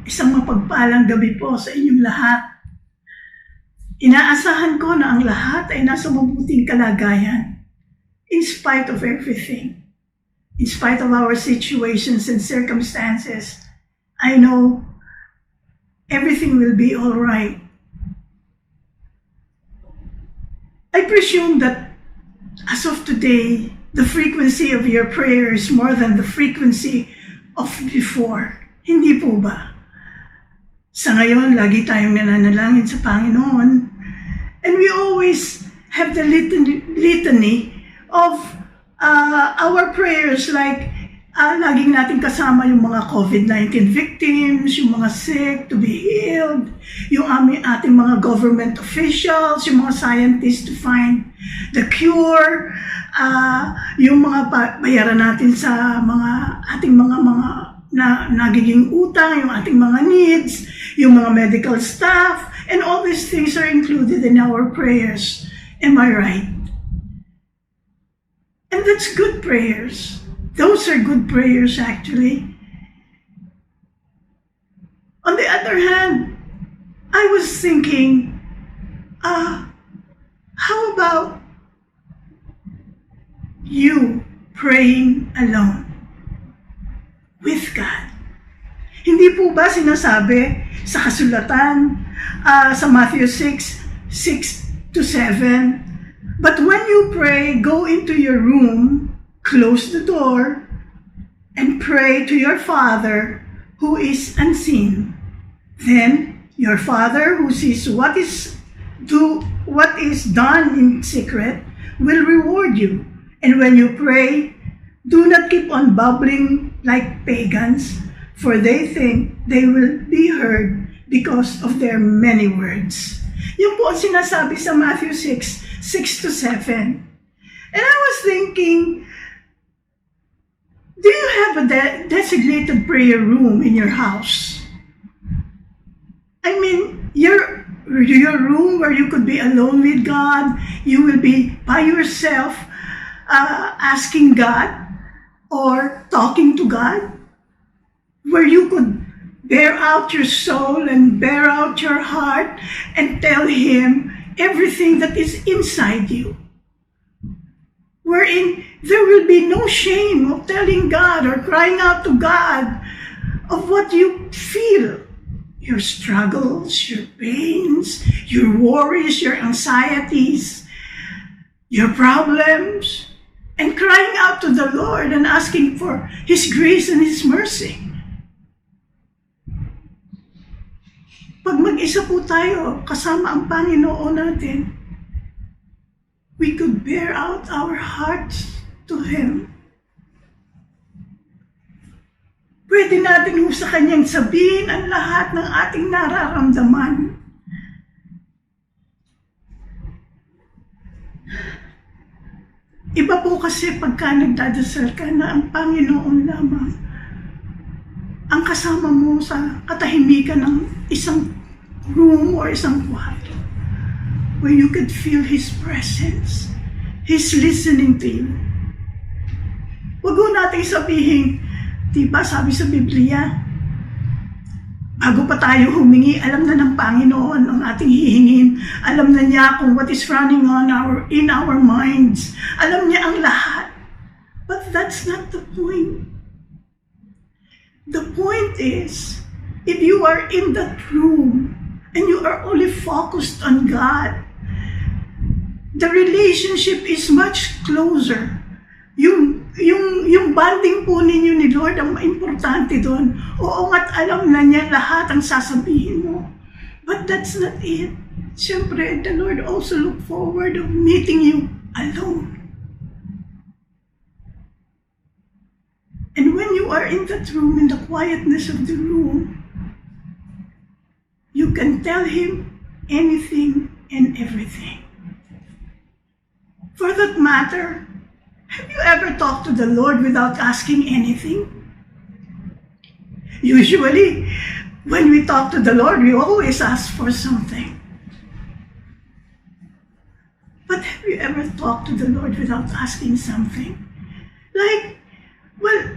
Isang mapagpalang gabi po sa inyong lahat. Inaasahan ko na ang lahat ay nasa mabuting kalagayan, in spite of everything. In spite of our situations and circumstances, I know everything will be all right. I presume that as of today, the frequency of your prayer is more than the frequency of before. Hindi po ba? Sa ngayon, lagi tayong nananalangin sa Panginoon. And we always have the litany of our prayers, like laging natin kasama yung mga COVID-19 victims, yung mga sick to be healed, yung ating mga government officials, yung mga scientists to find the cure, yung mga bayaran natin sa ating mga na nagiging utang, yung ating mga needs, yung mga medical staff, and all these things are included in our prayers. Am I right? And that's good prayers. Those are good prayers, actually. On the other hand, I was thinking, how about you praying alone with God? Hindi po ba sinasabi sa kasulatan, sa Matthew 6:6-7, but when you pray, go into your room, close the door, and pray to your Father who is unseen. Then your Father who sees what is done in secret will reward you. And when you pray, do not keep on babbling like pagans, for they think they will be heard because of their many words. Yung po ang sinasabi sa Matthew 6:6-7. And I was thinking, do you have a designated prayer room in your house? I mean, your room where you could be alone with God, you will be by yourself asking God or talking to God, where you could bear out your soul and bear out your heart and tell Him everything that is inside you. Wherein there will be no shame of telling God or crying out to God of what you feel. Your struggles, your pains, your worries, your anxieties, your problems, and crying out to the Lord and asking for His grace and His mercy. Pag mag-isa po tayo, kasama ang Panginoon natin, we could bear out our hearts to Him. Pwede natin sa Kanyang sabihin ang lahat ng ating nararamdaman. Iba po kasi pagka nagdadasal ka na ang Panginoon lamang ang kasama mo sa katahimikan ng isang room or isang kwarto where you could feel His presence. He's listening to you. Huwag mo natin sabihin, diba sabi sa Biblia, bago pa tayo humingi, alam na ng Panginoon ang ating hihingin. Alam na niya kung what is running in our minds. Alam niya ang lahat. But that's not the point. The point is, if you are in that room and you are only focused on God, the relationship is much closer. Yung bonding po ninyo ni Lord ang importante doon. Oo nga't alam na niya lahat ang sasabihin mo. But that's not it. Siyempre, the Lord also look forward of meeting you alone. And when you are in that room, in the quietness of the room, you can tell Him anything and everything. For that matter, have you ever talked to the Lord without asking anything? Usually, when we talk to the Lord, we always ask for something. But have you ever talked to the Lord without asking something? Like, well,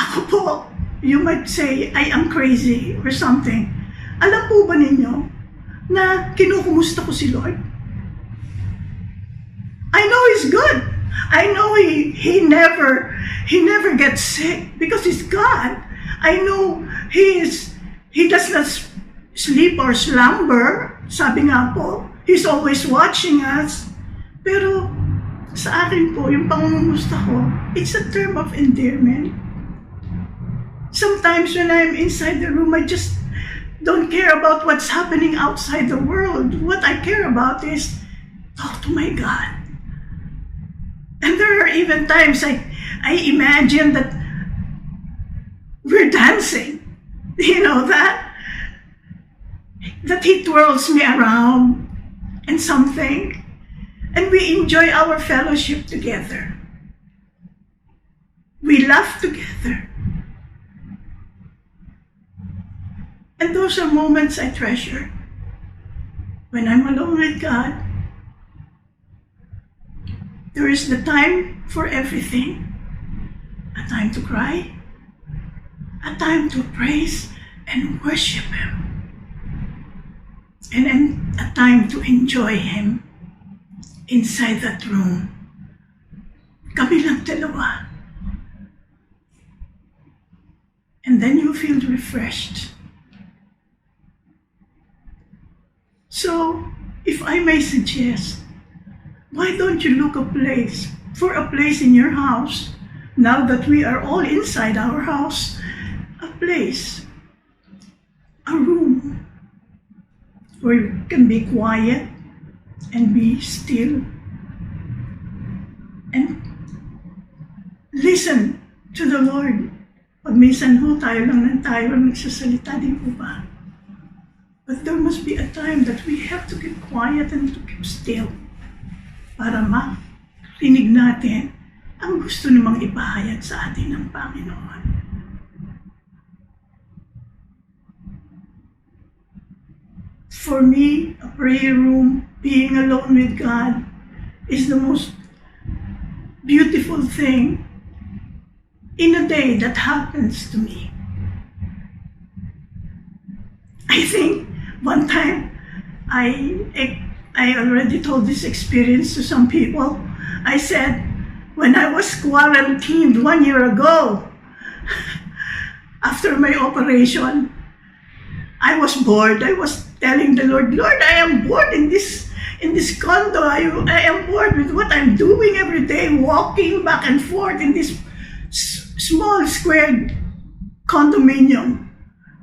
ako po, you might say, I am crazy or something. Alam po ba ninyo na kinukumusta ko si Lord? I know He's good. I know He never gets sick because He's God. I know He does not sleep or slumber. Sabi nga po, He's always watching us. Pero sa akin po, yung pangungumusta ko, it's a term of endearment. Sometimes when I'm inside the room, I just don't care about what's happening outside the world. What I care about is talk to my God. And there are even times I imagine that we're dancing. You know that He twirls me around and something. And we enjoy our fellowship together. We laugh together. And those are moments I treasure. When I'm alone with God, there is the time for everything. A time to cry, a time to praise and worship Him, and then a time to enjoy Him inside that room. Kami lang dalawa. And then you feel refreshed. So, if I may suggest, why don't you look for a place in your house, now that we are all inside our house, a place, a room, where you can be quiet and be still and listen to the Lord. Pag minsan ho, tayo lang nagsasalita, di po ba? But there must be a time that we have to keep quiet and to keep still para marinig natin ang gusto namang ipahayag sa atin ng Panginoon. For me, a prayer room, being alone with God, is the most beautiful thing in a day that happens to me. I think one time I already told this experience to some people. I said, when I was quarantined 1 year ago, after my operation, I was bored. I was telling the Lord, I am bored in this condo. I am bored with what I'm doing every day, walking back and forth in this small square condominium.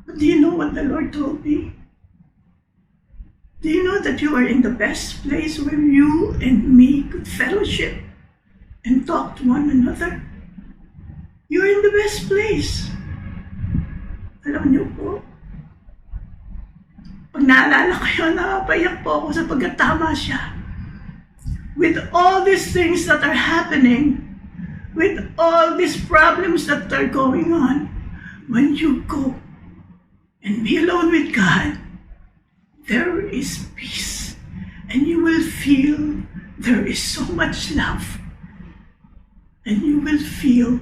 But do you know what the Lord told me? Do you know that you are in the best place where you and me could fellowship and talk to one another? You're in the best place. Alam niyo po, pag naalala ko yun, napapayak po ako sa pagkatama siya. With all these things that are happening, with all these problems that are going on, when you go and be alone with God, there is peace. And you will feel there is so much love. And you will feel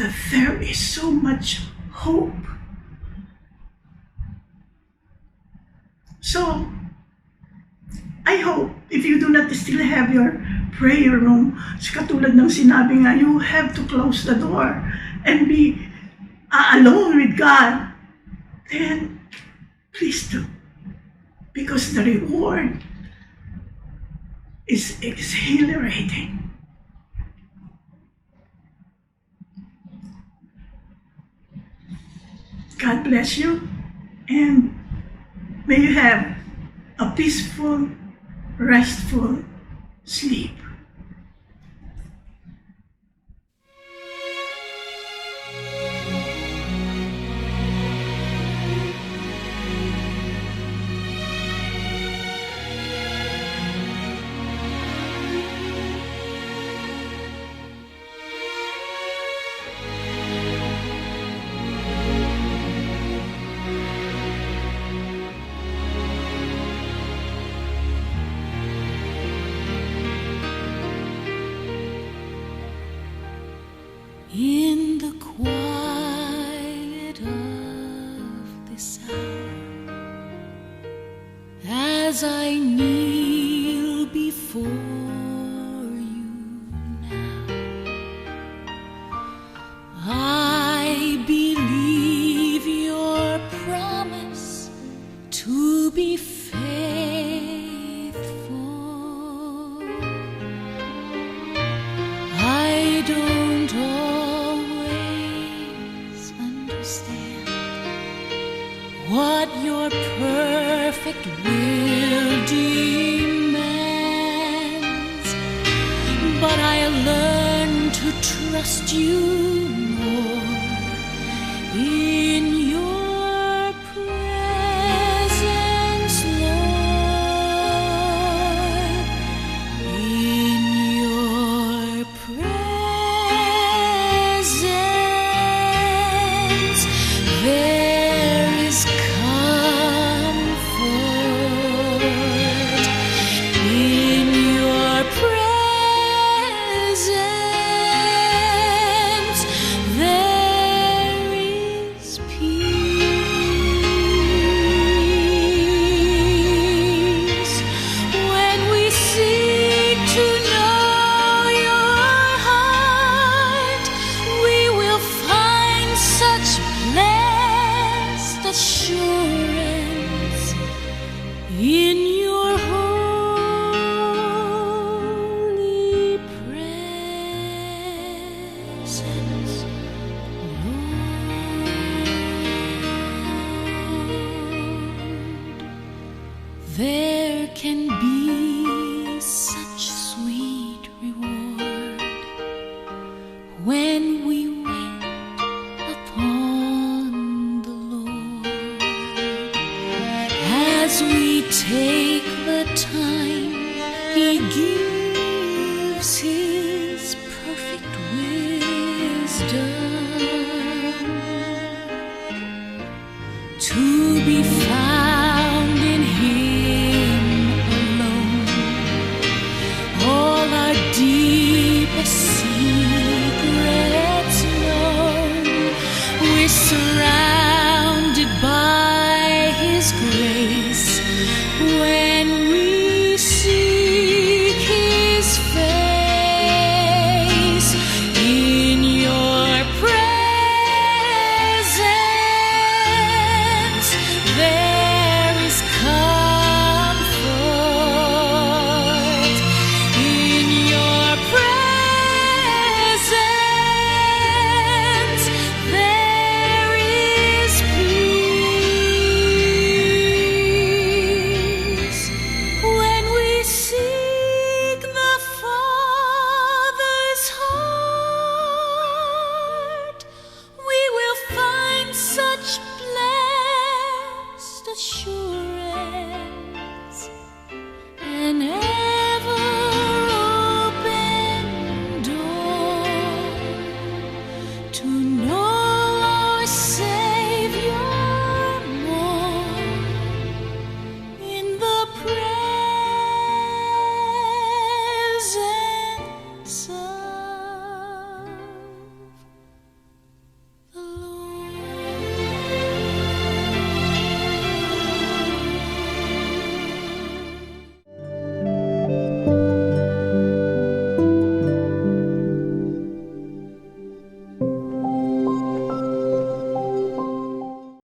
that there is so much hope. So, I hope if you do not still have your prayer room, katulad ng sinabi nga, you have to close the door and be alone with God, then please do. Because the reward is exhilarating. God bless you, and may you have a peaceful, restful sleep. In the quiet as I kneel before you now, I believe your promise to be faithful. I don't always understand what your perfect will demands, but I learn to trust you more in your presence, Lord, in your presence there is comfort. In your presence there is peace. When we seek to know your heart, we will find such blessed assurance in your holy presence, Lord. There can be such sweet reward when we wait upon the Lord, as we take the time He gives His perfect wisdom.